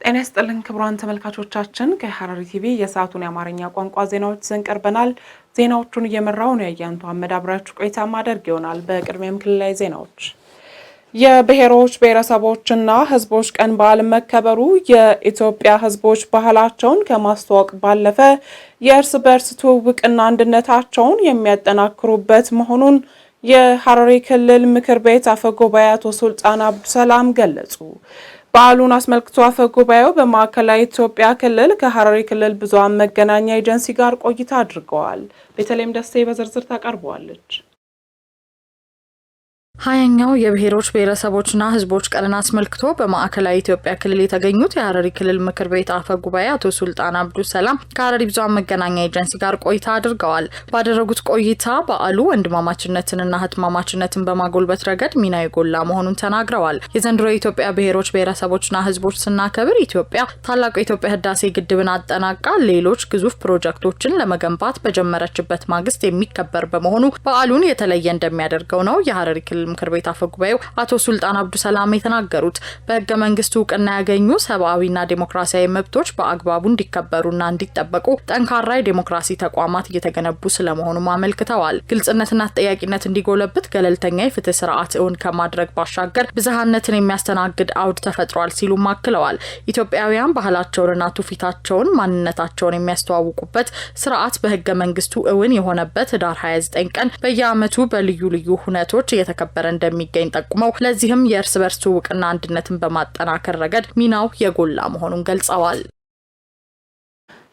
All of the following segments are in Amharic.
ጤና ይስጥልን ክቡራን ተመልካቾቻችን ከሐረሪ ቲቪ የሰዓቱን የአማርኛ ቋንቋ ዜናዎች ይዘን ቀርበናል። ዜናዎቹን እየመራው ነው ያያንቱ አህመድ አብራችሁ ቆይታ ማድረግ ይሆናል። በቅድሚያም ክልላዊ ዜናዎች የብሔሮች ብሔረሰቦችና ሕዝቦች ቀን በዓል መከበሩ የኢትዮጵያ ሕዝቦች ባህላቸውን ከማስተዋወቅ ባለፈ የእርስ በርስ ትውውቅና አንድነታቸውን የሚያጠናክሩበት መሆኑን የሐረሪ ክልል ምክር ቤት አፈጉባኤ አቶ ሱልጣን አብዱሰላም ገለጹ። በዓሉን አስመልክቶ አፈጉባኤው በማዕከላዊ ኢትዮጵያ ክልል ከሐረሪ ክልል ብዙሃን መገናኛ ኤጀንሲ ጋር ቆይታ አድርገዋል። በተለይም ደስቴ በዝርዝር ታቀርበዋለች። ሀያኛው የብሔሮች ብሔረሰቦችና ሕዝቦች ቀንን አስመልክቶ በማዕከላዊ ኢትዮጵያ ክልል የተገኙት የሐረሪ ክልል ምክር ቤት አፈጉባኤ አቶ ሱልጣን አብዱሰላም ከሐረሪ ብዙሃን መገናኛ ኤጀንሲ ጋር ቆይታ አድርገዋል። ባደረጉት ቆይታ በዓሉ ወንድማማችነትንና እህትማማችነትን በማጎልበት ረገድ ሚና የጎላ መሆኑን ተናግረዋል። የዘንድሮ የኢትዮጵያ ብሔሮች ብሔረሰቦችና ሕዝቦች ስናከብር ኢትዮጵያ ታላቁ የኢትዮጵያ ህዳሴ ግድብን አጠናቃ ሌሎች ግዙፍ ፕሮጀክቶችን ለመገንባት በጀመረችበት ማግስት የሚከበር በመሆኑ በዓሉን የተለየ እንደሚያደርገው ነው የሐረሪ ክልል ምክር ቤት አፈጉባኤው አቶ ሱልጣን አብዱሰላም የተናገሩት። በህገ መንግስቱ እውቅና ያገኙ ሰብአዊና ዲሞክራሲያዊ መብቶች በአግባቡ እንዲከበሩና እንዲጠበቁ ጠንካራ የዲሞክራሲ ተቋማት እየተገነቡ ስለመሆኑም አመልክተዋል። ግልጽነትና ተጠያቂነት እንዲጎለብት ገለልተኛ የፍትህ ስርዓት እውን ከማድረግ ባሻገር ብዝሃነትን የሚያስተናግድ አውድ ተፈጥሯል ሲሉም አክለዋል። ኢትዮጵያውያን ባህላቸውንና ትውፊታቸውን ማንነታቸውን የሚያስተዋውቁበት ስርዓት በህገ መንግስቱ እውን የሆነበት ህዳር 29 ቀን በየዓመቱ በልዩ ልዩ ሁነቶች እየተከበረ እንደሚገኝ ጠቁመው ለዚህም የእርስ በርስ ትውውቅና አንድነትን በማጠናከር ረገድ ሚናው የጎላ መሆኑን ገልጸዋል።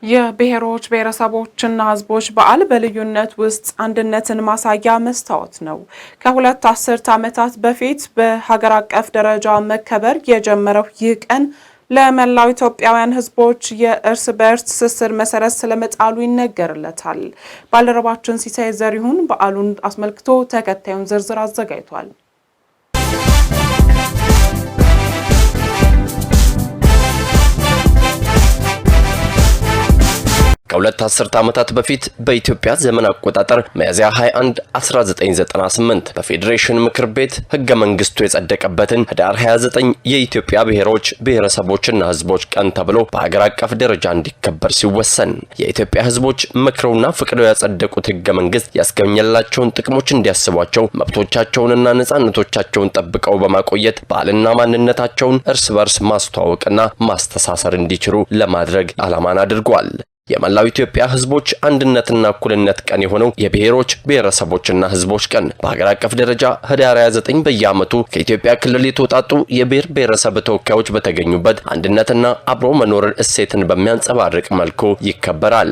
የብሔሮች ብሔረሰቦችና ሕዝቦች በዓል በልዩነት ውስጥ አንድነትን ማሳያ መስታወት ነው። ከሁለት አስርት ዓመታት በፊት በሀገር አቀፍ ደረጃ መከበር የጀመረው ይህ ቀን ለመላው ኢትዮጵያውያን ሕዝቦች የእርስ በርስ ትስስር መሰረት ስለመጣሉ ይነገርለታል። ባልደረባችን ሲሳይ ዘሪሁን በዓሉን አስመልክቶ ተከታዩን ዝርዝር አዘጋጅቷል። ከሁለት አስርት ዓመታት በፊት በኢትዮጵያ ዘመን አቆጣጠር ሚያዝያ 21 1998 በፌዴሬሽን ምክር ቤት ህገ መንግስቱ የጸደቀበትን ህዳር 29 የኢትዮጵያ ብሔሮች ብሔረሰቦችና ህዝቦች ቀን ተብሎ በሀገር አቀፍ ደረጃ እንዲከበር ሲወሰን የኢትዮጵያ ህዝቦች መክረውና ፈቅደው ያጸደቁት ህገ መንግስት ያስገኘላቸውን ጥቅሞች እንዲያስቧቸው መብቶቻቸውንና ነፃነቶቻቸውን ጠብቀው በማቆየት ባህልና ማንነታቸውን እርስ በርስ ማስተዋወቅና ማስተሳሰር እንዲችሉ ለማድረግ ዓላማን አድርጓል። የመላው ኢትዮጵያ ህዝቦች አንድነትና እኩልነት ቀን የሆነው የብሔሮች ብሔረሰቦችና ህዝቦች ቀን በሀገር አቀፍ ደረጃ ህዳር 29 በየዓመቱ ከኢትዮጵያ ክልል የተውጣጡ የብሔር ብሔረሰብ ተወካዮች በተገኙበት አንድነትና አብሮ መኖርን እሴትን በሚያንጸባርቅ መልኩ ይከበራል።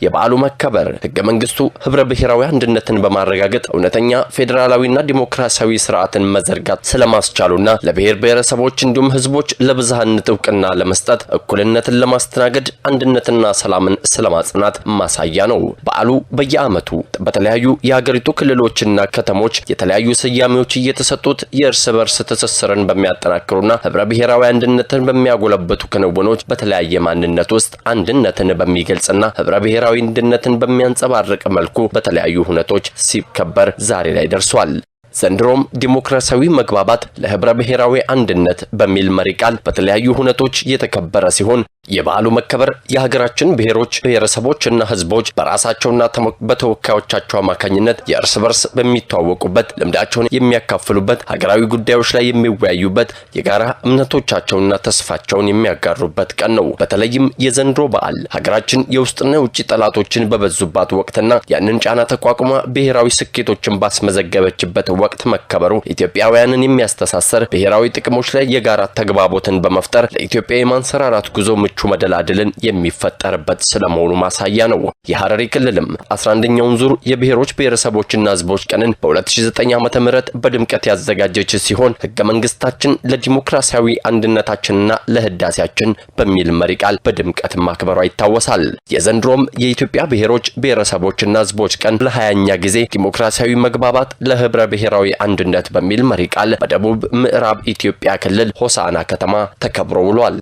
የበዓሉ መከበር ህገ መንግስቱ ህብረ ብሔራዊ አንድነትን በማረጋገጥ እውነተኛ ፌዴራላዊና ዲሞክራሲያዊ ስርዓትን መዘርጋት ስለማስቻሉና ለብሔር ብሔረሰቦች እንዲሁም ህዝቦች ለብዝሃነት እውቅና ለመስጠት እኩልነትን ለማስተናገድ አንድነትና ሰላምን ስለማጽናት ማሳያ ነው። በዓሉ በየዓመቱ በተለያዩ የሀገሪቱ ክልሎችና ከተሞች የተለያዩ ስያሜዎች እየተሰጡት የእርስ በርስ ትስስርን በሚያጠናክሩና ህብረ ብሔራዊ አንድነትን በሚያጎለብቱ ክንውኖች በተለያየ ማንነት ውስጥ አንድነትን በሚገልጽና ህብረ ብሔራዊ አንድነትን በሚያንጸባርቅ መልኩ በተለያዩ ሁነቶች ሲከበር ዛሬ ላይ ደርሷል። ዘንድሮም ዲሞክራሲያዊ መግባባት ለህብረ ብሔራዊ አንድነት በሚል መሪ ቃል በተለያዩ ሁነቶች የተከበረ ሲሆን የበዓሉ መከበር የሀገራችን ብሔሮች ብሔረሰቦችና ህዝቦች በራሳቸውና በተወካዮቻቸው አማካኝነት የእርስ በርስ በሚተዋወቁበት ልምዳቸውን የሚያካፍሉበት ሀገራዊ ጉዳዮች ላይ የሚወያዩበት የጋራ እምነቶቻቸውንና ተስፋቸውን የሚያጋሩበት ቀን ነው። በተለይም የዘንድሮ በዓል ሀገራችን የውስጥና የውጭ ጠላቶችን በበዙባት ወቅትና ያንን ጫና ተቋቁማ ብሔራዊ ስኬቶችን ባስመዘገበችበት ወቅት መከበሩ ኢትዮጵያውያንን የሚያስተሳሰር ብሔራዊ ጥቅሞች ላይ የጋራ ተግባቦትን በመፍጠር ለኢትዮጵያ የማንሰራራት ጉዞ ምቹ መደላድልን የሚፈጠርበት ስለመሆኑ ማሳያ ነው። የሐረሪ ክልልም 11ኛውን ዙር የብሔሮች ብሔረሰቦችና ህዝቦች ቀንን በ2009 ዓ.ም በድምቀት ያዘጋጀች ሲሆን ህገ መንግስታችን ለዲሞክራሲያዊ አንድነታችንና ለህዳሴያችን በሚል መሪ ቃል በድምቀት ማክበሯ ይታወሳል። የዘንድሮም የኢትዮጵያ ብሔሮች ብሔረሰቦችና ህዝቦች ቀን ለ20ኛ ጊዜ ዲሞክራሲያዊ መግባባት ለህብረ ብሔራዊ አንድነት በሚል መሪ ቃል በደቡብ ምዕራብ ኢትዮጵያ ክልል ሆሳና ከተማ ተከብሮ ውሏል።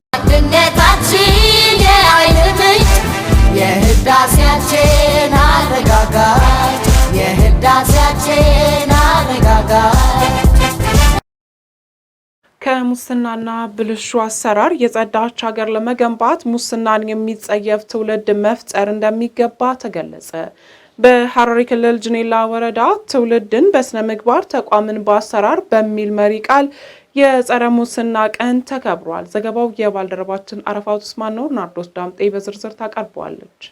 የህዳሴያችን አረጋጋት ከሙስናና ብልሹ አሰራር የጸዳች ሀገር ለመገንባት ሙስናን የሚጸየፍ ትውልድ መፍጠር እንደሚገባ ተገለጸ። በሐረሪ ክልል ጅኔላ ወረዳ ትውልድን በስነ ምግባር ተቋምን በአሰራር በሚል መሪ ቃል የጸረ ሙስና ቀን ተከብሯል። ዘገባው የባልደረባችን አረፋት ኡስማን ነው። ናርዶስ ዳምጤ በዝርዝር ታቀርበዋለች።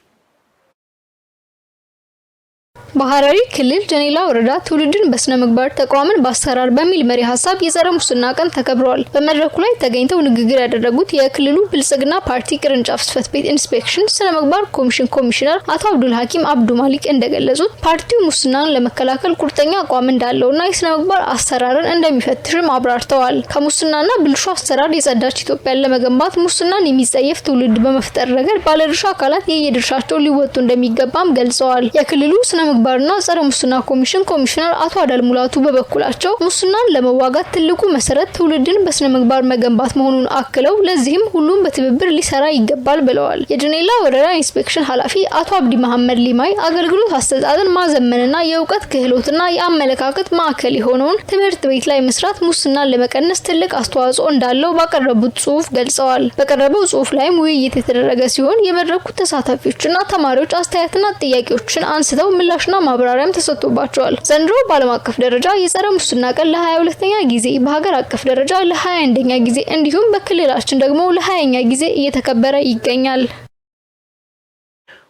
በሐረሪ ክልል ጅኔላ ወረዳ ትውልድን በስነ ምግባር ተቋምን በአሰራር በሚል መሪ ሀሳብ የጸረ ሙስና ቀን ተከብሯል። በመድረኩ ላይ ተገኝተው ንግግር ያደረጉት የክልሉ ብልጽግና ፓርቲ ቅርንጫፍ ጽሕፈት ቤት ኢንስፔክሽን ስነ ምግባር ኮሚሽን ኮሚሽነር አቶ አብዱል ሐኪም አብዱ ማሊክ እንደገለጹት ፓርቲው ሙስናን ለመከላከል ቁርጠኛ አቋም እንዳለውና የስነ ምግባር አሰራርን እንደሚፈትሽም አብራርተዋል። ከሙስናና ብልሹ አሰራር የጸዳች ኢትዮጵያን ለመገንባት ሙስናን የሚጸየፍ ትውልድ በመፍጠር ረገድ ባለድርሻ አካላት የየድርሻቸውን ሊወጡ እንደሚገባም ገልጸዋል። የክልሉ ስነ ባርና ጸረ ሙስና ኮሚሽን ኮሚሽነር አቶ አዳል ሙላቱ በበኩላቸው ሙስናን ለመዋጋት ትልቁ መሰረት ትውልድን በስነ ምግባር መገንባት መሆኑን አክለው ለዚህም ሁሉም በትብብር ሊሰራ ይገባል ብለዋል። የጅኔላ ወረዳ ኢንስፔክሽን ኃላፊ አቶ አብዲ መሐመድ ሊማይ አገልግሎት አሰጣጥን ማዘመንና የእውቀት ክህሎትና የአመለካከት ማዕከል የሆነውን ትምህርት ቤት ላይ መስራት ሙስናን ለመቀነስ ትልቅ አስተዋጽኦ እንዳለው ባቀረቡት ጽሑፍ ገልጸዋል። በቀረበው ጽሑፍ ላይም ውይይት የተደረገ ሲሆን የመድረኩ ተሳታፊዎችና ተማሪዎች አስተያየትና ጥያቄዎችን አንስተው ምላሽና ማብራሪያም ተሰጥቶባቸዋል። ዘንድሮ በዓለም አቀፍ ደረጃ የጸረ ሙስና ቀን ለ22ኛ ጊዜ፣ በሀገር አቀፍ ደረጃ ለ21ኛ ጊዜ እንዲሁም በክልላችን ደግሞ ለ20ኛ ጊዜ እየተከበረ ይገኛል።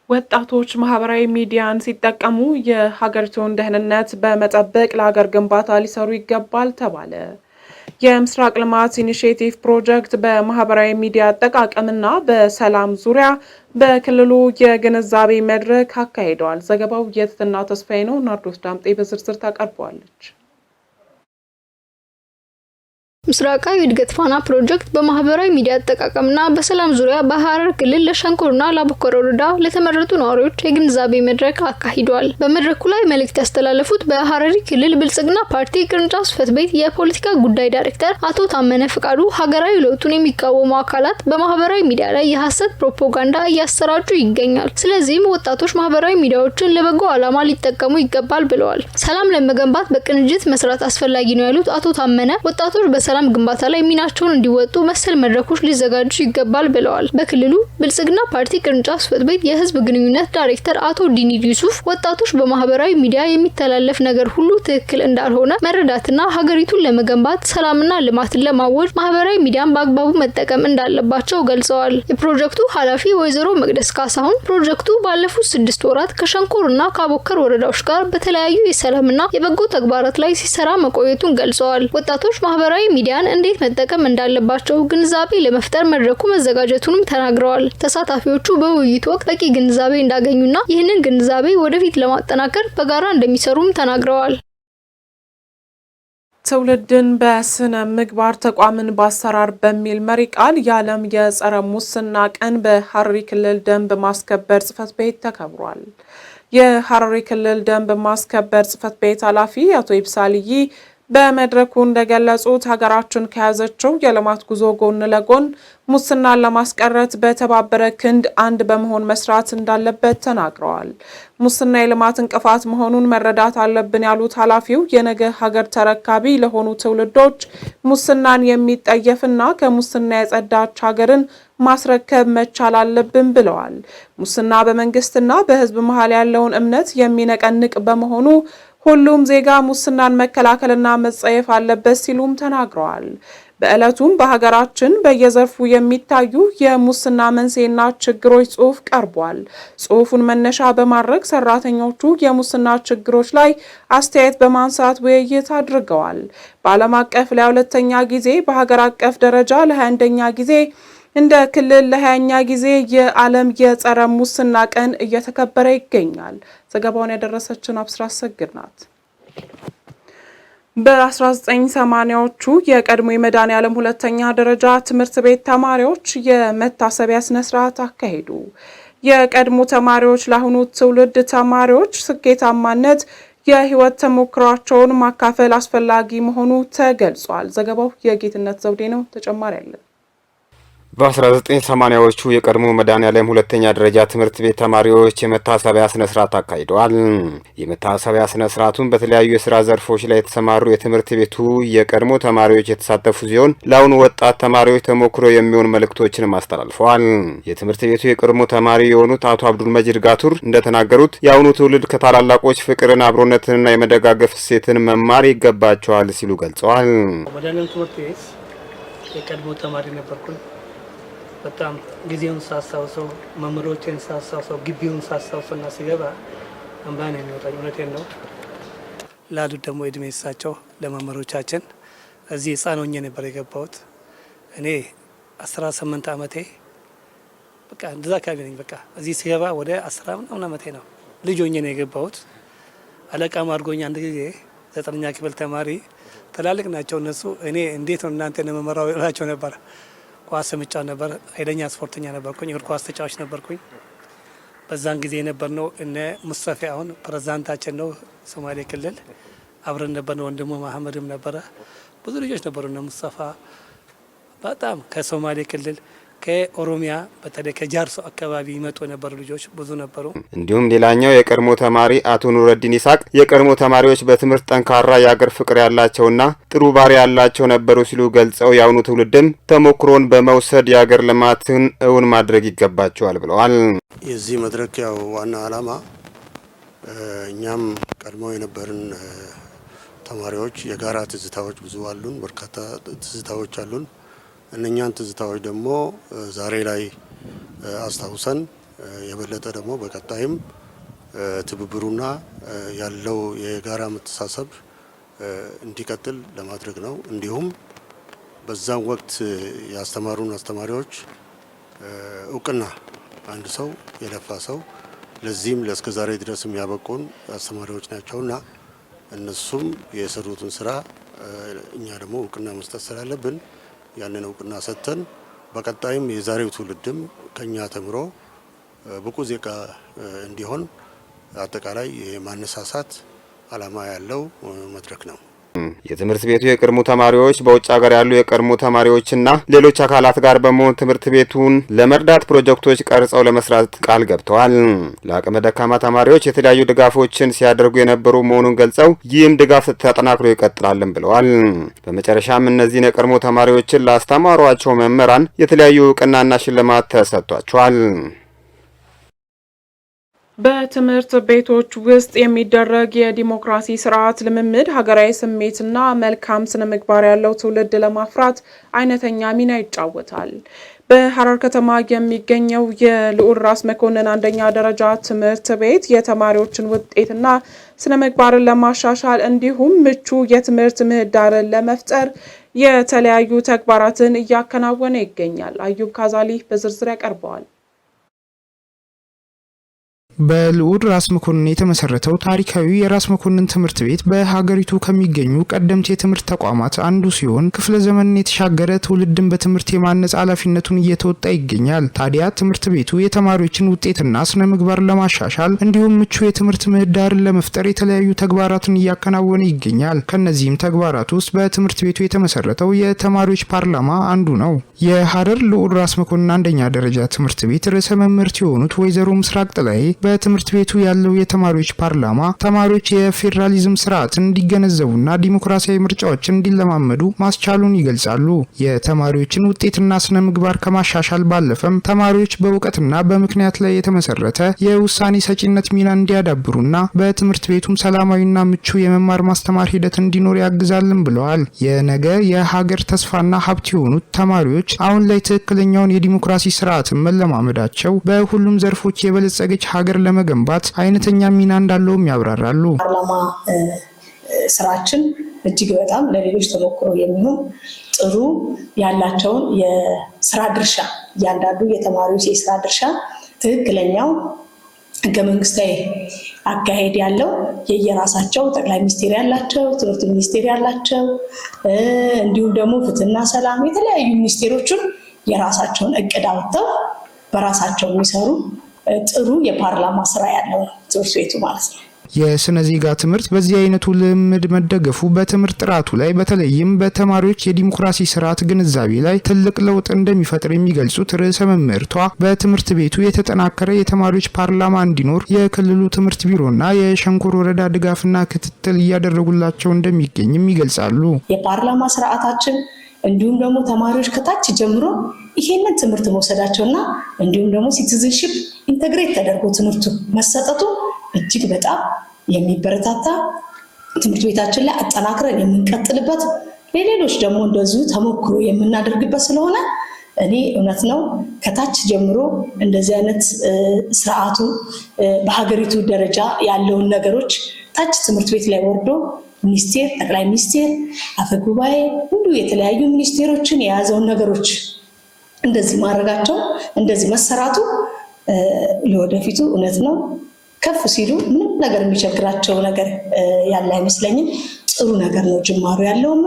ወጣቶች ማህበራዊ ሚዲያን ሲጠቀሙ የሀገሪቱን ደህንነት በመጠበቅ ለሀገር ግንባታ ሊሰሩ ይገባል ተባለ። የምስራቅ ልማት ኢኒሼቲቭ ፕሮጀክት በማህበራዊ ሚዲያ አጠቃቀምና በሰላም ዙሪያ በክልሉ የግንዛቤ መድረክ አካሂደዋል። ዘገባው የትትና ተስፋዬ ነው። ናርዶስ ዳምጤ በዝርዝር ታቀርበዋለች። ምስራቃዊ እድገት ፋና ፕሮጀክት በማህበራዊ ሚዲያ አጠቃቀምና በሰላም ዙሪያ በሐረር ክልል ለሸንኮርና ላቡኮር ወረዳ ለተመረጡ ነዋሪዎች የግንዛቤ መድረክ አካሂዷል። በመድረኩ ላይ መልእክት ያስተላለፉት በሐረሪ ክልል ብልጽግና ፓርቲ ቅርንጫፍ ጽሕፈት ቤት የፖለቲካ ጉዳይ ዳይሬክተር አቶ ታመነ ፍቃዱ ሀገራዊ ለውጡን የሚቃወሙ አካላት በማህበራዊ ሚዲያ ላይ የሐሰት ፕሮፓጋንዳ እያሰራጩ ይገኛል። ስለዚህም ወጣቶች ማህበራዊ ሚዲያዎችን ለበጎ ዓላማ ሊጠቀሙ ይገባል ብለዋል። ሰላም ለመገንባት በቅንጅት መስራት አስፈላጊ ነው ያሉት አቶ ታመነ ወጣቶች በሰላም ግንባታ ላይ ሚናቸውን እንዲወጡ መሰል መድረኮች ሊዘጋጁ ይገባል ብለዋል። በክልሉ ብልጽግና ፓርቲ ቅርንጫፍ ጽሕፈት ቤት የህዝብ ግንኙነት ዳይሬክተር አቶ ዲኒድ ዩሱፍ ወጣቶች በማህበራዊ ሚዲያ የሚተላለፍ ነገር ሁሉ ትክክል እንዳልሆነ መረዳትና ሀገሪቱን ለመገንባት ሰላምና ልማትን ለማወጅ ማህበራዊ ሚዲያን በአግባቡ መጠቀም እንዳለባቸው ገልጸዋል። የፕሮጀክቱ ኃላፊ ወይዘሮ መቅደስ ካሳሁን ፕሮጀክቱ ባለፉት 6 ወራት ከሸንኮርና ካቦከር ወረዳዎች ጋር በተለያዩ የሰላምና የበጎ ተግባራት ላይ ሲሰራ መቆየቱን ገልጸዋል። ወጣቶች ማህበራዊ ሚዲያን እንዴት መጠቀም እንዳለባቸው ግንዛቤ ለመፍጠር መድረኩ መዘጋጀቱንም ተናግረዋል። ተሳታፊዎቹ በውይይቱ ወቅት በቂ ግንዛቤ እንዳገኙና ይህንን ግንዛቤ ወደፊት ለማጠናከር በጋራ እንደሚሰሩም ተናግረዋል። ትውልድን በስነ ምግባር ተቋምን በአሰራር በሚል መሪ ቃል የዓለም የጸረ ሙስና ቀን በሐረሪ ክልል ደንብ ማስከበር ጽሕፈት ቤት ተከብሯል። የሐረሪ ክልል ደንብ ማስከበር ጽሕፈት ቤት ኃላፊ አቶ ኢብሳልይ በመድረኩ እንደገለጹት ሀገራችን ከያዘችው የልማት ጉዞ ጎን ለጎን ሙስናን ለማስቀረት በተባበረ ክንድ አንድ በመሆን መስራት እንዳለበት ተናግረዋል። ሙስና የልማት እንቅፋት መሆኑን መረዳት አለብን ያሉት ኃላፊው የነገ ሀገር ተረካቢ ለሆኑ ትውልዶች ሙስናን የሚጠየፍና ከሙስና የጸዳች ሀገርን ማስረከብ መቻል አለብን ብለዋል። ሙስና በመንግስትና በሕዝብ መሀል ያለውን እምነት የሚነቀንቅ በመሆኑ ሁሉም ዜጋ ሙስናን መከላከልና መጸየፍ አለበት ሲሉም ተናግረዋል። በዕለቱም በሀገራችን በየዘርፉ የሚታዩ የሙስና መንስኤና ችግሮች ጽሑፍ ቀርቧል። ጽሑፉን መነሻ በማድረግ ሰራተኞቹ የሙስና ችግሮች ላይ አስተያየት በማንሳት ውይይት አድርገዋል። በዓለም አቀፍ ለ2ኛ ጊዜ በሀገር አቀፍ ደረጃ ለ21ኛ ጊዜ እንደ ክልል ለ20ኛ ጊዜ የዓለም የጸረ ሙስና ቀን እየተከበረ ይገኛል። ዘገባውን ያደረሰችን አብስራ አሰግድ ናት። በ1980ዎቹ የቀድሞ የመድኃኔዓለም 2ኛ ደረጃ ትምህርት ቤት ተማሪዎች የመታሰቢያ ስነ ስርዓት አካሄዱ። የቀድሞ ተማሪዎች ለአሁኑ ትውልድ ተማሪዎች ስኬታማነት የህይወት ተሞክሯቸውን ማካፈል አስፈላጊ መሆኑ ተገልጿል። ዘገባው የጌትነት ዘውዴ ነው። ተጨማሪ አለ። በ1980ዎቹ የቀድሞ መድኃኔዓለም ሁለተኛ ደረጃ ትምህርት ቤት ተማሪዎች የመታሰቢያ ስነ ስርዓት አካሂደዋል። የመታሰቢያ ስነ ስርዓቱን በተለያዩ የስራ ዘርፎች ላይ የተሰማሩ የትምህርት ቤቱ የቀድሞ ተማሪዎች የተሳተፉ ሲሆን ለአሁኑ ወጣት ተማሪዎች ተሞክሮ የሚሆን መልእክቶችን አስተላልፈዋል። የትምህርት ቤቱ የቀድሞ ተማሪ የሆኑት አቶ አብዱል መጂድ ጋቱር እንደተናገሩት የአሁኑ ትውልድ ከታላላቆች ፍቅርን፣ አብሮነትንና የመደጋገፍ እሴትን መማር ይገባቸዋል ሲሉ ገልጸዋል። መድኃኔዓለም ትምህርት ቤት የቀድሞ ተማሪ ነበርኩኝ። በጣም ጊዜውን ሳስታውሰው መምህሮቼን ሳስታውሰው ግቢውን ሳስታውሰውና ሲገባ እንባ ነው የሚወጣኝ። እውነቴን ነው። ላሉት ደግሞ እድሜ ይስጣቸው ለመምህሮቻችን። እዚህ ሕፃን ሆኜ ነበር የገባሁት። እኔ 18 ዓመቴ በቃ እንደዛ አካባቢ ነኝ። በቃ እዚህ ሲገባ ወደ 10 ምናምን ዓመቴ ነው። ልጅ ሆኜ ነው የገባሁት። አለቃም አድርጎኝ አንድ ጊዜ 9ኛ ክፍል ተማሪ ትላልቅ ናቸው እነሱ። እኔ እንዴት ነው እናንተ መመራው እላቸው ነበር። ኳስ መጫወት ነበር። ኃይለኛ ስፖርተኛ ነበርኩኝ። እግር ኳስ ተጫዋች ነበርኩኝ። በዛን ጊዜ የነበርነው እነ ሙስጠፌ አሁን ፕሬዝዳንታችን ነው ሶማሌ ክልል አብረን ነበር። ወንድሙ መሐመድም ነበረ። ብዙ ልጆች ነበሩ። እነ ሙስጠፋ በጣም ከሶማሌ ክልል ከኦሮሚያ በተለይ ከጃርሶ አካባቢ ይመጡ የነበሩ ልጆች ብዙ ነበሩ። እንዲሁም ሌላኛው የቀድሞ ተማሪ አቶ ኑረዲን ይሳቅ የቀድሞ ተማሪዎች በትምህርት ጠንካራ የአገር ፍቅር ያላቸውና ጥሩ ባህሪ ያላቸው ነበሩ ሲሉ ገልጸው የአሁኑ ትውልድም ተሞክሮን በመውሰድ የአገር ልማትን እውን ማድረግ ይገባቸዋል ብለዋል። የዚህ መድረክ ያው ዋና ዓላማ እኛም ቀድሞ የነበርን ተማሪዎች የጋራ ትዝታዎች ብዙ አሉን፣ በርካታ ትዝታዎች አሉን። እነኛን ትዝታዎች ደግሞ ዛሬ ላይ አስታውሰን የበለጠ ደግሞ በቀጣይም ትብብሩና ያለው የጋራ መተሳሰብ እንዲቀጥል ለማድረግ ነው። እንዲሁም በዛም ወቅት ያስተማሩን አስተማሪዎች እውቅና አንድ ሰው የለፋ ሰው ለዚህም ለእስከዛሬ ድረስ የሚያበቁን አስተማሪዎች ናቸውና እነሱም የሰሩትን ስራ እኛ ደግሞ እውቅና መስጠት ስላለብን ያንን እውቅና ሰጥተን በቀጣይም የዛሬው ትውልድም ከኛ ተምሮ ብቁ ዜጋ እንዲሆን አጠቃላይ የማነሳሳት ዓላማ ያለው መድረክ ነው። የትምህርት ቤቱ የቀድሞ ተማሪዎች በውጭ ሀገር ያሉ የቀድሞ ተማሪዎችና ሌሎች አካላት ጋር በመሆን ትምህርት ቤቱን ለመርዳት ፕሮጀክቶች ቀርጸው ለመስራት ቃል ገብተዋል። ለአቅመ ደካማ ተማሪዎች የተለያዩ ድጋፎችን ሲያደርጉ የነበሩ መሆኑን ገልጸው ይህም ድጋፍ ተጠናክሮ ይቀጥላልን ብለዋል። በመጨረሻም እነዚህን የቀድሞ ተማሪዎችን ላስተማሯቸው መምህራን የተለያዩ እውቅናና ሽልማት ተሰጥቷቸዋል። በትምህርት ቤቶች ውስጥ የሚደረግ የዲሞክራሲ ስርዓት ልምምድ ሀገራዊ ስሜትና መልካም ስነ ምግባር ያለው ትውልድ ለማፍራት አይነተኛ ሚና ይጫወታል። በሐረር ከተማ የሚገኘው የልዑል ራስ መኮንን አንደኛ ደረጃ ትምህርት ቤት የተማሪዎችን ውጤትና ስነ ምግባርን ለማሻሻል እንዲሁም ምቹ የትምህርት ምህዳርን ለመፍጠር የተለያዩ ተግባራትን እያከናወነ ይገኛል። አዩብ ካዛሊ በዝርዝር ያቀርበዋል። በልዑል ራስ መኮንን የተመሰረተው ታሪካዊ የራስ መኮንን ትምህርት ቤት በሀገሪቱ ከሚገኙ ቀደምት የትምህርት ተቋማት አንዱ ሲሆን ክፍለ ዘመንን የተሻገረ ትውልድን በትምህርት የማነጽ ኃላፊነቱን እየተወጣ ይገኛል። ታዲያ ትምህርት ቤቱ የተማሪዎችን ውጤትና ስነ ምግባር ለማሻሻል እንዲሁም ምቹ የትምህርት ምህዳርን ለመፍጠር የተለያዩ ተግባራትን እያከናወነ ይገኛል። ከነዚህም ተግባራት ውስጥ በትምህርት ቤቱ የተመሰረተው የተማሪዎች ፓርላማ አንዱ ነው። የሐረር ልዑል ራስ መኮንን አንደኛ ደረጃ ትምህርት ቤት ርዕሰ መምህርት የሆኑት ወይዘሮ ምስራቅ ጥላይ በትምህርት ቤቱ ያለው የተማሪዎች ፓርላማ ተማሪዎች የፌዴራሊዝም ስርዓትን እንዲገነዘቡና ዲሞክራሲያዊ ምርጫዎችን እንዲለማመዱ ማስቻሉን ይገልጻሉ። የተማሪዎችን ውጤትና ስነ ምግባር ከማሻሻል ባለፈም ተማሪዎች በእውቀትና በምክንያት ላይ የተመሰረተ የውሳኔ ሰጪነት ሚና እንዲያዳብሩና በትምህርት ቤቱም ሰላማዊና ምቹ የመማር ማስተማር ሂደት እንዲኖር ያግዛልን ብለዋል። የነገ የሀገር ተስፋና ሀብት የሆኑት ተማሪዎች አሁን ላይ ትክክለኛውን የዲሞክራሲ ስርዓትን መለማመዳቸው በሁሉም ዘርፎች የበለጸገች ሀገር ለመገንባት አይነተኛ ሚና እንዳለውም ያብራራሉ። ፓርላማ ስራችን እጅግ በጣም ለሌሎች ተሞክሮ የሚሆን ጥሩ ያላቸውን የስራ ድርሻ እያንዳንዱ የተማሪዎች የስራ ድርሻ ትክክለኛው ህገ መንግስታዊ አካሄድ ያለው የየራሳቸው ጠቅላይ ሚኒስቴር ያላቸው፣ ትምህርት ሚኒስቴር ያላቸው እንዲሁም ደግሞ ፍትህና ሰላም የተለያዩ ሚኒስቴሮችን የራሳቸውን እቅድ አውጥተው በራሳቸው የሚሰሩ ጥሩ የፓርላማ ስራ ያለው ትምህርት ቤቱ ማለት ነው። የስነ ዜጋ ትምህርት በዚህ አይነቱ ልምድ መደገፉ በትምህርት ጥራቱ ላይ በተለይም በተማሪዎች የዲሞክራሲ ስርዓት ግንዛቤ ላይ ትልቅ ለውጥ እንደሚፈጥር የሚገልጹት ርዕሰ መምህርቷ በትምህርት ቤቱ የተጠናከረ የተማሪዎች ፓርላማ እንዲኖር የክልሉ ትምህርት ቢሮና የሸንኮር ወረዳ ድጋፍና ክትትል እያደረጉላቸው እንደሚገኝም ይገልጻሉ። የፓርላማ ስርዓታችን እንዲሁም ደግሞ ተማሪዎች ከታች ጀምሮ ይሄንን ትምህርት መውሰዳቸውና እንዲሁም ደግሞ ሲቲዝንሺፕ ኢንተግሬት ተደርጎ ትምህርቱ መሰጠቱ እጅግ በጣም የሚበረታታ ትምህርት ቤታችን ላይ አጠናክረን የምንቀጥልበት ለሌሎች ደግሞ እንደዚሁ ተሞክሮ የምናደርግበት ስለሆነ እኔ እውነት ነው ከታች ጀምሮ እንደዚህ አይነት ስርዓቱ በሀገሪቱ ደረጃ ያለውን ነገሮች ታች ትምህርት ቤት ላይ ወርዶ ሚኒስቴር፣ ጠቅላይ ሚኒስቴር፣ አፈጉባኤ ሁሉ የተለያዩ ሚኒስቴሮችን የያዘውን ነገሮች እንደዚህ ማድረጋቸው እንደዚህ መሰራቱ ለወደፊቱ እውነት ነው ከፍ ሲሉ ምንም ነገር የሚቸግራቸው ነገር ያለ አይመስለኝም። ጥሩ ነገር ነው ጅማሩ ያለውም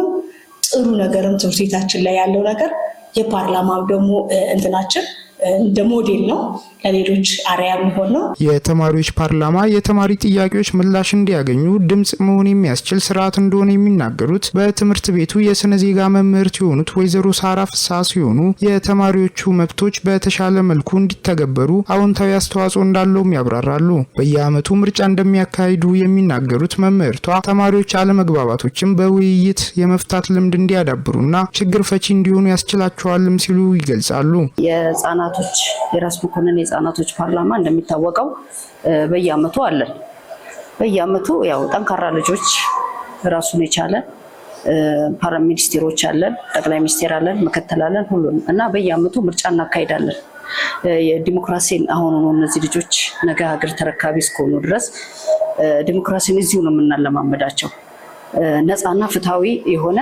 ጥሩ ነገርም ትምህርት ቤታችን ላይ ያለው ነገር የፓርላማው ደግሞ እንትናችን እንደ ሞዴል ነው ለሌሎች አርአያ የሚሆን ነው። የተማሪዎች ፓርላማ የተማሪ ጥያቄዎች ምላሽ እንዲያገኙ ድምጽ መሆን የሚያስችል ስርዓት እንደሆነ የሚናገሩት በትምህርት ቤቱ የስነ ዜጋ መምህርት የሆኑት ወይዘሮ ሳራ ፍስሐ ሲሆኑ የተማሪዎቹ መብቶች በተሻለ መልኩ እንዲተገበሩ አዎንታዊ አስተዋጽኦ እንዳለውም ያብራራሉ። በየዓመቱ ምርጫ እንደሚያካሂዱ የሚናገሩት መምህርቷ ተማሪዎች አለመግባባቶችን በውይይት የመፍታት ልምድ እንዲያዳብሩና ችግር ፈቺ እንዲሆኑ ያስችላቸዋልም ሲሉ ይገልጻሉ። የህፃናቶች የራስ መኮንን የህፃናቶች ፓርላማ እንደሚታወቀው በየዓመቱ አለን። በየዓመቱ ያው ጠንካራ ልጆች ራሱን የቻለ ሚኒስቴሮች አለን፣ ጠቅላይ ሚኒስቴር አለን፣ ምክትል አለን ሁሉንም እና በየዓመቱ ምርጫ እናካሂዳለን። የዲሞክራሲን አሁን ነው እነዚህ ልጆች ነገ ሀገር ተረካቢ እስከሆኑ ድረስ ዲሞክራሲን እዚሁ ነው የምናለማመዳቸው። ነፃና ፍትሃዊ የሆነ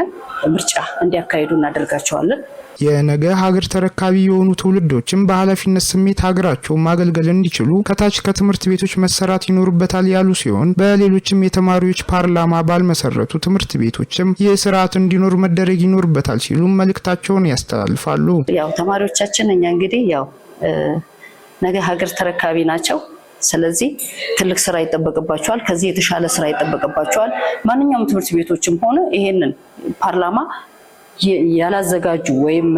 ምርጫ እንዲያካሂዱ እናደርጋቸዋለን። የነገ ሀገር ተረካቢ የሆኑ ትውልዶችም በኃላፊነት ስሜት ሀገራቸውን ማገልገል እንዲችሉ ከታች ከትምህርት ቤቶች መሰራት ይኖርበታል ያሉ ሲሆን በሌሎችም የተማሪዎች ፓርላማ ባልመሰረቱ ትምህርት ቤቶችም ይህ ስርዓት እንዲኖር መደረግ ይኖርበታል ሲሉ መልእክታቸውን ያስተላልፋሉ። ያው ተማሪዎቻችን እኛ እንግዲህ ያው ነገ ሀገር ተረካቢ ናቸው። ስለዚህ ትልቅ ስራ ይጠበቅባቸዋል። ከዚህ የተሻለ ስራ ይጠበቅባቸዋል። ማንኛውም ትምህርት ቤቶችም ሆነ ይሄንን ፓርላማ ያላዘጋጁ ወይም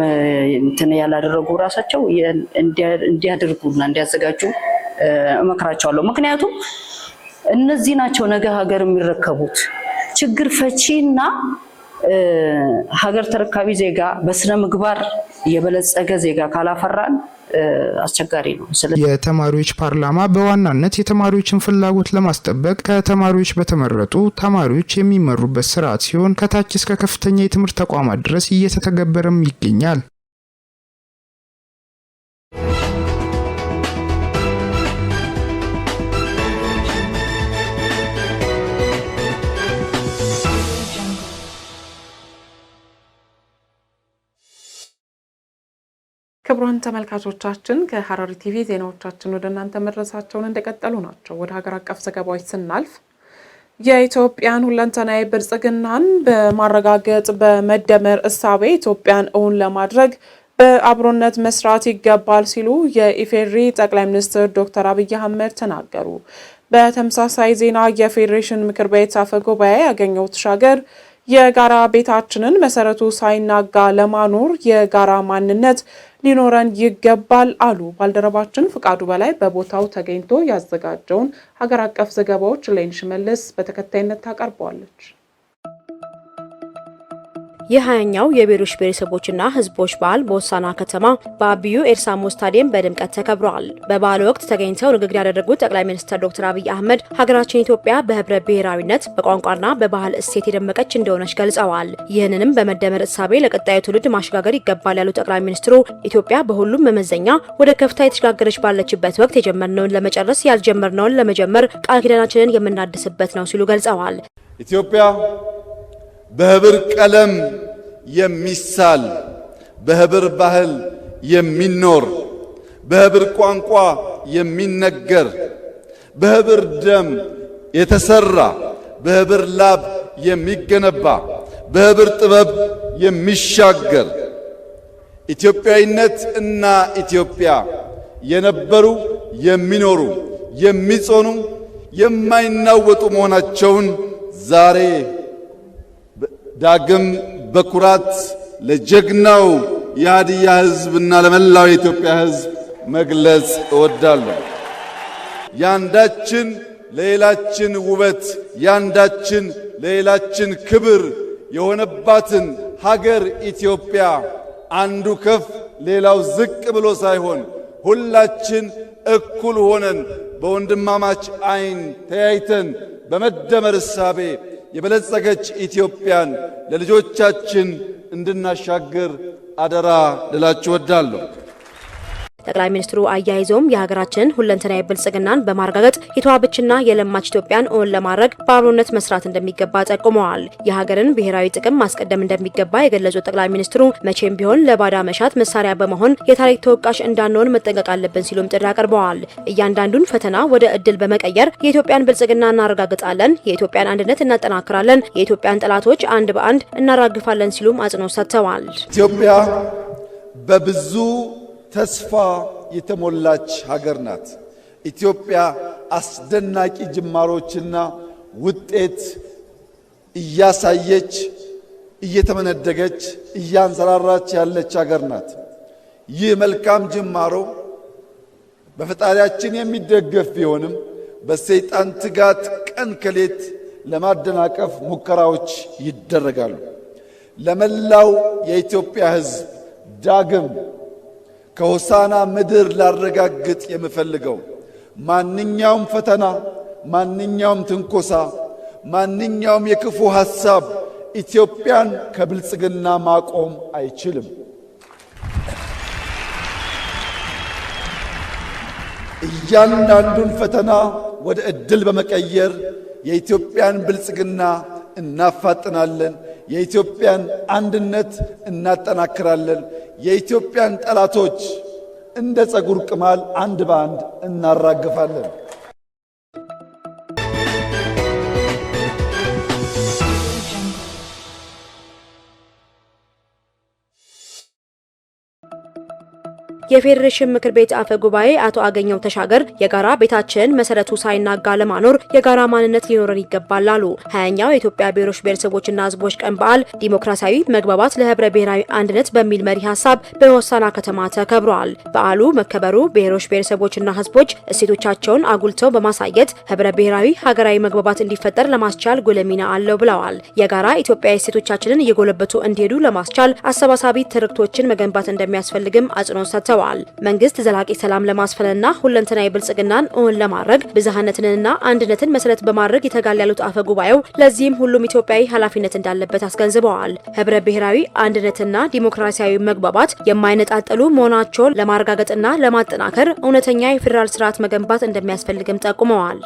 እንትን ያላደረጉ ራሳቸው እንዲያደርጉና እንዲያዘጋጁ እመክራቸዋለሁ። ምክንያቱም እነዚህ ናቸው ነገ ሀገር የሚረከቡት። ችግር ፈቺና ሀገር ተረካቢ ዜጋ በስነ ምግባር የበለጸገ ዜጋ ካላፈራን አስቸጋሪ ነው። የተማሪዎች ፓርላማ በዋናነት የተማሪዎችን ፍላጎት ለማስጠበቅ ከተማሪዎች በተመረጡ ተማሪዎች የሚመሩበት ስርዓት ሲሆን ከታች እስከ ከፍተኛ የትምህርት ተቋማት ድረስ እየተተገበረም ይገኛል። ክቡራን ተመልካቾቻችን ከሐረሪ ቲቪ ዜናዎቻችን ወደ እናንተ መድረሳቸውን እንደቀጠሉ ናቸው። ወደ ሀገር አቀፍ ዘገባዎች ስናልፍ የኢትዮጵያን ሁለንተናዊ ብልጽግናን በማረጋገጥ በመደመር እሳቤ ኢትዮጵያን እውን ለማድረግ በአብሮነት መስራት ይገባል ሲሉ የኢፌዴሪ ጠቅላይ ሚኒስትር ዶክተር አብይ አህመድ ተናገሩ። በተመሳሳይ ዜና የፌዴሬሽን ምክር ቤት አፈ ጉባኤ ያገኘው ተሻገር የጋራ ቤታችንን መሰረቱ ሳይናጋ ለማኖር የጋራ ማንነት ሊኖረን ይገባል አሉ። ባልደረባችን ፍቃዱ በላይ በቦታው ተገኝቶ ያዘጋጀውን ሀገር አቀፍ ዘገባዎች ሌንሽ መልስ በተከታይነት ታቀርበዋለች። የ20ኛው የብሔሮች ብሔረሰቦችና ሕዝቦች በዓል በሆሳዕና ከተማ በአብዩ ኤርሳሞ ስታዲየም በድምቀት ተከብሯል። በበዓሉ ወቅት ተገኝተው ንግግር ያደረጉት ጠቅላይ ሚኒስትር ዶክተር አብይ አህመድ ሀገራችን ኢትዮጵያ በህብረ ብሔራዊነት በቋንቋና በባህል እሴት የደመቀች እንደሆነች ገልጸዋል። ይህንንም በመደመር እሳቤ ለቀጣዩ ትውልድ ማሸጋገር ይገባል ያሉት ጠቅላይ ሚኒስትሩ ኢትዮጵያ በሁሉም መመዘኛ ወደ ከፍታ የተሸጋገረች ባለችበት ወቅት የጀመርነውን ለመጨረስ ያልጀመርነውን ለመጀመር ቃል ኪዳናችንን የምናድስበት ነው ሲሉ ገልጸዋል። ኢትዮጵያ በህብር ቀለም የሚሳል በህብር ባህል የሚኖር በህብር ቋንቋ የሚነገር በህብር ደም የተሰራ በህብር ላብ የሚገነባ በህብር ጥበብ የሚሻገር ኢትዮጵያዊነት እና ኢትዮጵያ የነበሩ የሚኖሩ የሚጾኑ የማይናወጡ መሆናቸውን ዛሬ ዳግም በኩራት ለጀግናው የሀዲያ ሕዝብና ለመላው የኢትዮጵያ ሕዝብ መግለጽ እወዳለሁ። ያንዳችን ለሌላችን ውበት፣ ያንዳችን ለሌላችን ክብር የሆነባትን ሀገር ኢትዮጵያ አንዱ ከፍ ሌላው ዝቅ ብሎ ሳይሆን ሁላችን እኩል ሆነን በወንድማማች አይን ተያይተን በመደመር እሳቤ የበለጸገች ኢትዮጵያን ለልጆቻችን እንድናሻገር አደራ ልላችሁ እወዳለሁ። ጠቅላይ ሚኒስትሩ አያይዘውም የሀገራችንን ሁለንተናዊ ብልጽግናን በማረጋገጥ የተዋበችና የለማች ኢትዮጵያን እውን ለማድረግ በአብሮነት መስራት እንደሚገባ ጠቁመዋል። የሀገርን ብሔራዊ ጥቅም ማስቀደም እንደሚገባ የገለጹት ጠቅላይ ሚኒስትሩ መቼም ቢሆን ለባዳ መሻት መሳሪያ በመሆን የታሪክ ተወቃሽ እንዳንሆን መጠንቀቅ አለብን ሲሉም ጥሪ አቅርበዋል። እያንዳንዱን ፈተና ወደ እድል በመቀየር የኢትዮጵያን ብልጽግና እናረጋግጣለን፣ የኢትዮጵያን አንድነት እናጠናክራለን፣ የኢትዮጵያን ጠላቶች አንድ በአንድ እናራግፋለን ሲሉም አጽንኦት ሰጥተዋል። ኢትዮጵያ በብዙ ተስፋ የተሞላች ሀገር ናት። ኢትዮጵያ አስደናቂ ጅማሮችና ውጤት እያሳየች እየተመነደገች እያንሰራራች ያለች ሀገር ናት። ይህ መልካም ጅማሮ በፈጣሪያችን የሚደገፍ ቢሆንም በሰይጣን ትጋት ቀን ከሌት ለማደናቀፍ ሙከራዎች ይደረጋሉ። ለመላው የኢትዮጵያ ሕዝብ ዳግም ከሆሳና ምድር ላረጋግጥ የምፈልገው ማንኛውም ፈተና፣ ማንኛውም ትንኮሳ፣ ማንኛውም የክፉ ሐሳብ ኢትዮጵያን ከብልጽግና ማቆም አይችልም። እያንዳንዱን ፈተና ወደ ዕድል በመቀየር የኢትዮጵያን ብልጽግና እናፋጥናለን። የኢትዮጵያን አንድነት እናጠናክራለን። የኢትዮጵያን ጠላቶች እንደ ጸጉር ቅማል አንድ በአንድ እናራግፋለን። የፌዴሬሽን ምክር ቤት አፈ ጉባኤ አቶ አገኘው ተሻገር የጋራ ቤታችን መሰረቱ ሳይናጋ ለማኖር የጋራ ማንነት ሊኖረን ይገባል አሉ። 20ኛው የኢትዮጵያ ብሔሮች ብሔረሰቦችና ሕዝቦች ቀን በዓል ዲሞክራሲያዊ መግባባት ለህብረ ብሔራዊ አንድነት በሚል መሪ ሀሳብ በሆሳና ከተማ ተከብሯል። በዓሉ መከበሩ ብሔሮች ብሔረሰቦችና ሕዝቦች እሴቶቻቸውን አጉልተው በማሳየት ህብረ ብሔራዊ ሀገራዊ መግባባት እንዲፈጠር ለማስቻል ጉልህ ሚና አለው ብለዋል። የጋራ ኢትዮጵያዊ እሴቶቻችንን እየጎለበቱ እንዲሄዱ ለማስቻል አሰባሳቢ ትርክቶችን መገንባት እንደሚያስፈልግም አጽንኦት ሰጥተዋል። መንግስት ዘላቂ ሰላም ለማስፈንና ሁለንተናዊ ብልጽግናን እውን ለማድረግ ብዝሃነትንና አንድነትን መሰረት በማድረግ ይተጋል ያሉት አፈ ጉባኤው ለዚህም ሁሉም ኢትዮጵያዊ ኃላፊነት እንዳለበት አስገንዝበዋል። ህብረ ብሔራዊ አንድነትና ዲሞክራሲያዊ መግባባት የማይነጣጠሉ መሆናቸውን ለማረጋገጥና ለማጠናከር እውነተኛ የፌዴራል ስርዓት መገንባት እንደሚያስፈልግም ጠቁመዋል።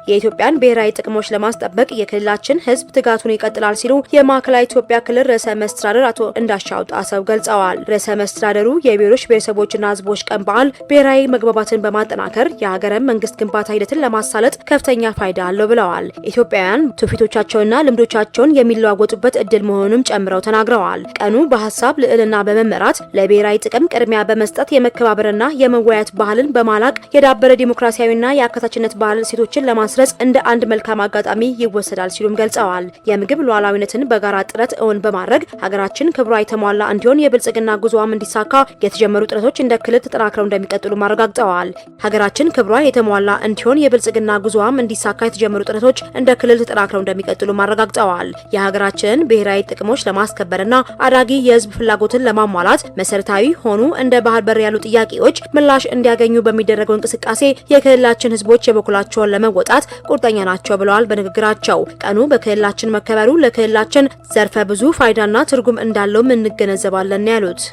የኢትዮጵያን ብሔራዊ ጥቅሞች ለማስጠበቅ የክልላችን ህዝብ ትጋቱን ይቀጥላል ሲሉ የማዕከላዊ ኢትዮጵያ ክልል ርዕሰ መስተዳድር አቶ እንዳሻው ጣሰው ገልጸዋል። ርዕሰ መስተዳድሩ የብሔሮች ብሔረሰቦችና ህዝቦች ቀን በዓል ብሔራዊ መግባባትን በማጠናከር የሀገረ መንግስት ግንባታ ሂደትን ለማሳለጥ ከፍተኛ ፋይዳ አለው ብለዋል። ኢትዮጵያውያን ትውፊቶቻቸውና ልምዶቻቸውን የሚለዋወጡበት እድል መሆኑንም ጨምረው ተናግረዋል። ቀኑ በሀሳብ ልዕልና በመመራት ለብሔራዊ ጥቅም ቅድሚያ በመስጠት የመከባበርና የመወያየት ባህልን በማላቅ የዳበረ ዲሞክራሲያዊና የአካታችነት ባህል ሴቶችን ለማስረጽ እንደ አንድ መልካም አጋጣሚ ይወሰዳል ሲሉም ገልጸዋል። የምግብ ሉዓላዊነትን በጋራ ጥረት እውን በማድረግ ሀገራችን ክብሯ የተሟላ እንዲሆን የብልጽግና ጉዞዋም እንዲሳካ የተጀመሩ ጥረቶች እንደ ክልል ተጠናክረው እንደሚቀጥሉ አረጋግጠዋል። ሀገራችን ክብሯ የተሟላ እንዲሆን የብልጽግና ጉዞዋም እንዲሳካ የተጀመሩ ጥረቶች እንደ ክልል ተጠናክረው እንደሚቀጥሉ አረጋግጠዋል። የሀገራችንን ብሔራዊ ጥቅሞች ለማስከበርና አዳጊ የህዝብ ፍላጎትን ለማሟላት መሰረታዊ ሆኑ እንደ ባህር በር ያሉ ጥያቄዎች ምላሽ እንዲያገኙ በሚደረገው እንቅስቃሴ የክልላችን ህዝቦች የበኩላቸውን ለመወጣት ቁርጠኛ ናቸው ብለዋል። በንግግራቸው ቀኑ በክልላችን መከበሩ ለክልላችን ዘርፈ ብዙ ፋይዳና ትርጉም እንዳለውም እንገነዘባለን ያሉት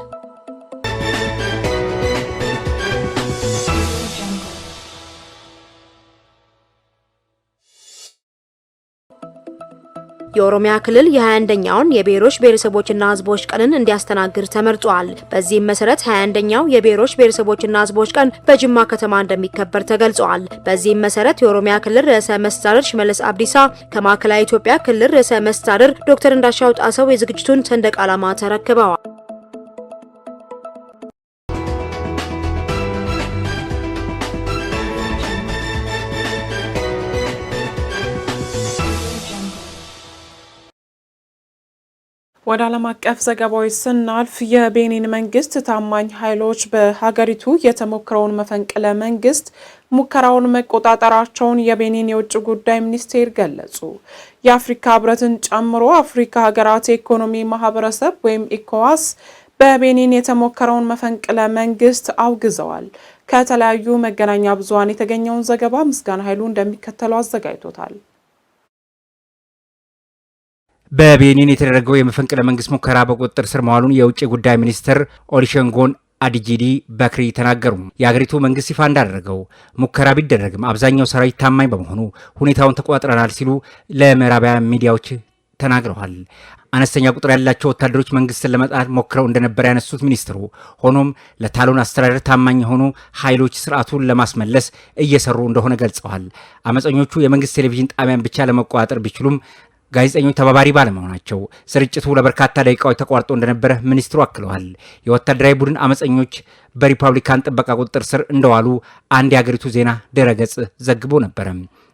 የኦሮሚያ ክልል የ21ኛውን የብሔሮች ብሔረሰቦችና ህዝቦች ቀንን እንዲያስተናግድ ተመርጧል። በዚህም መሰረት 21ኛው የብሔሮች ብሔረሰቦችና ህዝቦች ቀን በጅማ ከተማ እንደሚከበር ተገልጿል። በዚህም መሰረት የኦሮሚያ ክልል ርዕሰ መስተዳድር ሽመልስ አብዲሳ ከማዕከላዊ ኢትዮጵያ ክልል ርዕሰ መስተዳድር ዶክተር እንዳሻው ጣሰው የዝግጅቱን ሰንደቅ ዓላማ ተረክበዋል። ወደ ዓለም አቀፍ ዘገባዎች ስናልፍ የቤኒን መንግስት ታማኝ ኃይሎች በሀገሪቱ የተሞከረውን መፈንቅለ መንግስት ሙከራውን መቆጣጠራቸውን የቤኒን የውጭ ጉዳይ ሚኒስቴር ገለጹ። የአፍሪካ ህብረትን ጨምሮ አፍሪካ ሀገራት የኢኮኖሚ ማህበረሰብ ወይም ኢኮዋስ በቤኒን የተሞከረውን መፈንቅለ መንግስት አውግዘዋል። ከተለያዩ መገናኛ ብዙሃን የተገኘውን ዘገባ ምስጋና ኃይሉ እንደሚከተለው አዘጋጅቶታል። በቤኒን የተደረገው የመፈንቅለ መንግስት ሙከራ በቁጥጥር ስር መዋሉን የውጭ ጉዳይ ሚኒስትር ኦሉሴጉን አዲጂዲ በክሪ ተናገሩ። የአገሪቱ መንግስት ይፋ እንዳደረገው ሙከራ ቢደረግም አብዛኛው ሰራዊት ታማኝ በመሆኑ ሁኔታውን ተቆጣጥረናል ሲሉ ለምዕራባውያን ሚዲያዎች ተናግረዋል። አነስተኛ ቁጥር ያላቸው ወታደሮች መንግስትን ለመጣል ሞክረው እንደነበር ያነሱት ሚኒስትሩ፣ ሆኖም ለታሎን አስተዳደር ታማኝ የሆኑ ኃይሎች ስርዓቱን ለማስመለስ እየሰሩ እንደሆነ ገልጸዋል። አመፀኞቹ የመንግስት ቴሌቪዥን ጣቢያን ብቻ ለመቆጣጠር ቢችሉም ጋዜጠኞች ተባባሪ ባለመሆናቸው ስርጭቱ ለበርካታ ደቂቃዎች ተቋርጦ እንደነበረ ሚኒስትሩ አክለዋል። የወታደራዊ ቡድን አመፀኞች በሪፐብሊካን ጥበቃ ቁጥጥር ስር እንደዋሉ አንድ የአገሪቱ ዜና ድረገጽ ዘግቦ ነበር።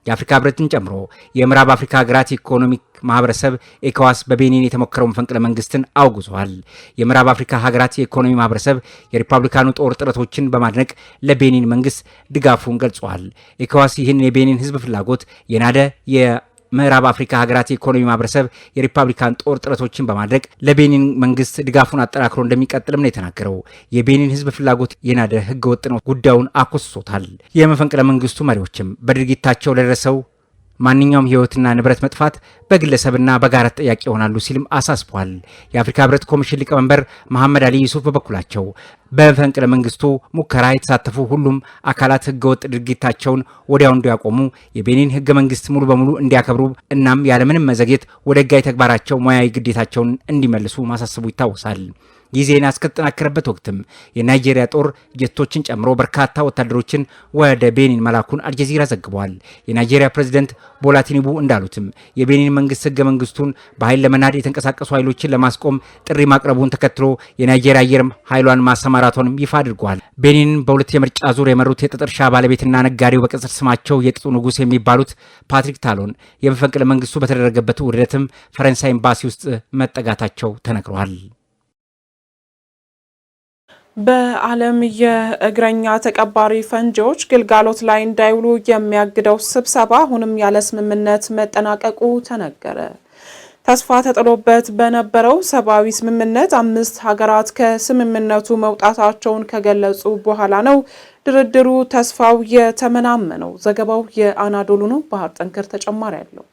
የአፍሪካ ህብረትን ጨምሮ የምዕራብ አፍሪካ ሀገራት ኢኮኖሚክ ማህበረሰብ ኢኮዋስ በቤኒን የተሞከረው መፈንቅለ መንግስትን አውግዟል። የምዕራብ አፍሪካ ሀገራት የኢኮኖሚ ማህበረሰብ የሪፐብሊካኑ ጦር ጥረቶችን በማድነቅ ለቤኒን መንግስት ድጋፉን ገልጿል። ኢኮዋስ ይህን የቤኒን ህዝብ ፍላጎት የናደ ምዕራብ አፍሪካ ሀገራት የኢኮኖሚ ማህበረሰብ የሪፐብሊካን ጦር ጥረቶችን በማድረግ ለቤኒን መንግስት ድጋፉን አጠናክሮ እንደሚቀጥልም ነው የተናገረው። የቤኒን ህዝብ ፍላጎት የናደ ህገ ወጥ ነው ጉዳዩን አኮስሶታል። የመፈንቅለ መንግስቱ መሪዎችም በድርጊታቸው ለደረሰው ማንኛውም ህይወትና ንብረት መጥፋት በግለሰብና በጋራ ተጠያቂ ይሆናሉ ሲልም አሳስቧል። የአፍሪካ ህብረት ኮሚሽን ሊቀመንበር መሐመድ አሊ ዩሱፍ በበኩላቸው በመፈንቅለ መንግስቱ ሙከራ የተሳተፉ ሁሉም አካላት ህገወጥ ድርጊታቸውን ወዲያው እንዲያቆሙ፣ የቤኒን ህገ መንግስት ሙሉ በሙሉ እንዲያከብሩ እናም ያለምንም መዘግየት ወደ ህጋዊ ተግባራቸው ሙያዊ ግዴታቸውን እንዲመልሱ ማሳሰቡ ይታወሳል። ይህ ዜና እስከተጠናከረበት ወቅትም የናይጄሪያ ጦር ጀቶችን ጨምሮ በርካታ ወታደሮችን ወደ ቤኒን መላኩን አልጀዚራ ዘግቧል። የናይጄሪያ ፕሬዝዳንት ቦላ ቲኑቡ እንዳሉትም የቤኒን መንግስት ህገ መንግስቱን በኃይል ለመናድ የተንቀሳቀሱ ኃይሎችን ለማስቆም ጥሪ ማቅረቡን ተከትሎ የናይጄሪያ አየር ኃይሏን ማሰማራቷንም ይፋ አድርጓል። ቤኒንን በሁለት የምርጫ ዙር የመሩት የጥጥ እርሻ ባለቤትና ነጋዴው በቅጽል ስማቸው የጥጡ ንጉስ የሚባሉት ፓትሪክ ታሎን የመፈንቅለ መንግስቱ በተደረገበት ውህደትም ፈረንሳይ ኤምባሲ ውስጥ መጠጋታቸው ተነግሯል። በዓለም የእግረኛ ተቀባሪ ፈንጂዎች ግልጋሎት ላይ እንዳይውሉ የሚያግደው ስብሰባ አሁንም ያለ ስምምነት መጠናቀቁ ተነገረ። ተስፋ ተጥሎበት በነበረው ሰብአዊ ስምምነት 5 ሀገራት ከስምምነቱ መውጣታቸውን ከገለጹ በኋላ ነው ድርድሩ ተስፋው የተመናመነው። ዘገባው የአናዶሉ ነው። ባህር ጠንክር ተጨማሪ ያለው።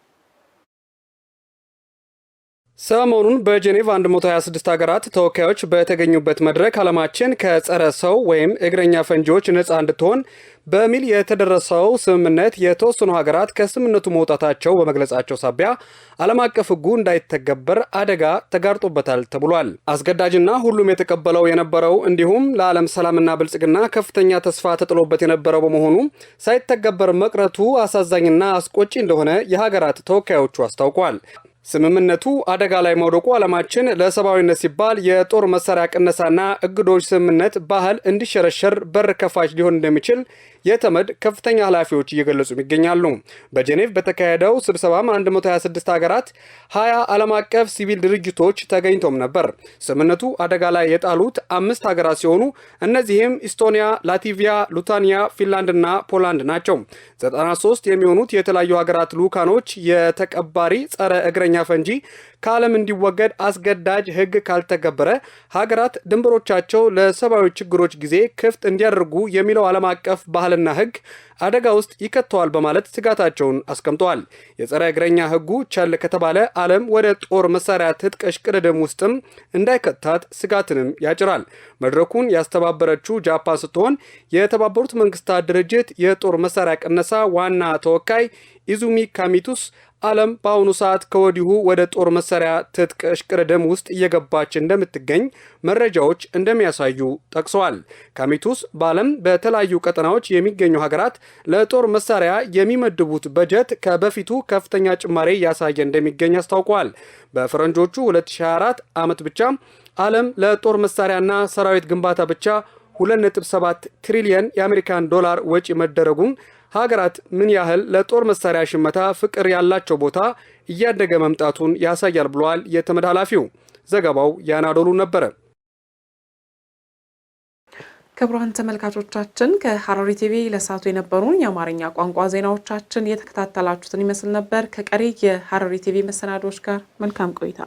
ሰሞኑን በጄኔቭ 126 ሀገራት ተወካዮች በተገኙበት መድረክ ዓለማችን ከጸረ ሰው ወይም እግረኛ ፈንጂዎች ነፃ እንድትሆን በሚል የተደረሰው ስምምነት የተወሰኑ ሀገራት ከስምምነቱ መውጣታቸው በመግለጻቸው ሳቢያ ዓለም አቀፍ ሕጉ እንዳይተገበር አደጋ ተጋርጦበታል ተብሏል። አስገዳጅና ሁሉም የተቀበለው የነበረው እንዲሁም ለዓለም ሰላምና ብልጽግና ከፍተኛ ተስፋ ተጥሎበት የነበረው በመሆኑ ሳይተገበር መቅረቱ አሳዛኝና አስቆጪ እንደሆነ የሀገራት ተወካዮቹ አስታውቋል። ስምምነቱ አደጋ ላይ መውደቁ ዓለማችን ለሰብአዊነት ሲባል የጦር መሳሪያ ቅነሳና እግዶች ስምምነት ባህል እንዲሸረሸር በር ከፋች ሊሆን እንደሚችል የተመድ ከፍተኛ ኃላፊዎች እየገለጹ ይገኛሉ። በጄኔቭ በተካሄደው ስብሰባ 126 ሀገራት 20 ዓለም አቀፍ ሲቪል ድርጅቶች ተገኝተውም ነበር። ስምምነቱ አደጋ ላይ የጣሉት 5 ሀገራት ሲሆኑ እነዚህም ኢስቶኒያ፣ ላቲቪያ፣ ሊቱዋኒያ፣ ፊንላንድና ፖላንድ ናቸው። 93 የሚሆኑት የተለያዩ ሀገራት ልኡካኖች የተቀባሪ ጸረ እግረኛ ፈንጂ ከዓለም እንዲወገድ አስገዳጅ ሕግ ካልተገበረ ሀገራት ድንበሮቻቸው ለሰብአዊ ችግሮች ጊዜ ክፍት እንዲያደርጉ የሚለው ዓለም አቀፍ ባህልና ሕግ አደጋ ውስጥ ይከተዋል በማለት ስጋታቸውን አስቀምጠዋል። የጸረ እግረኛ ሕጉ ቸል ከተባለ ዓለም ወደ ጦር መሳሪያ ትጥቅ እሽቅድድም ውስጥም እንዳይከታት ስጋትንም ያጭራል። መድረኩን ያስተባበረችው ጃፓን ስትሆን የተባበሩት መንግስታት ድርጅት የጦር መሳሪያ ቅነሳ ዋና ተወካይ ኢዙሚ ካሚቱስ ዓለም በአሁኑ ሰዓት ከወዲሁ ወደ ጦር መሳሪያ ትጥቅ እሽቅድድም ውስጥ እየገባች እንደምትገኝ መረጃዎች እንደሚያሳዩ ጠቅሰዋል። ካሚቱስ በዓለም በተለያዩ ቀጠናዎች የሚገኙ ሀገራት ለጦር መሳሪያ የሚመድቡት በጀት ከበፊቱ ከፍተኛ ጭማሪ እያሳየ እንደሚገኝ አስታውቋል። በፈረንጆቹ 2024 ዓመት ብቻ ዓለም ለጦር መሳሪያና ሰራዊት ግንባታ ብቻ 2.7 ትሪሊየን የአሜሪካን ዶላር ወጪ መደረጉን ሀገራት ምን ያህል ለጦር መሳሪያ ሽመታ ፍቅር ያላቸው ቦታ እያደገ መምጣቱን ያሳያል ብለዋል የተመድ ኃላፊው። ዘገባው የአናዶሉ ነበረ። ክቡራን ተመልካቾቻችን ከሐረሪ ቲቪ ለሰዓቱ የነበሩን የአማርኛ ቋንቋ ዜናዎቻችን የተከታተላችሁትን ይመስል ነበር። ከቀሪ የሐረሪ ቲቪ መሰናዶች ጋር መልካም ቆይታ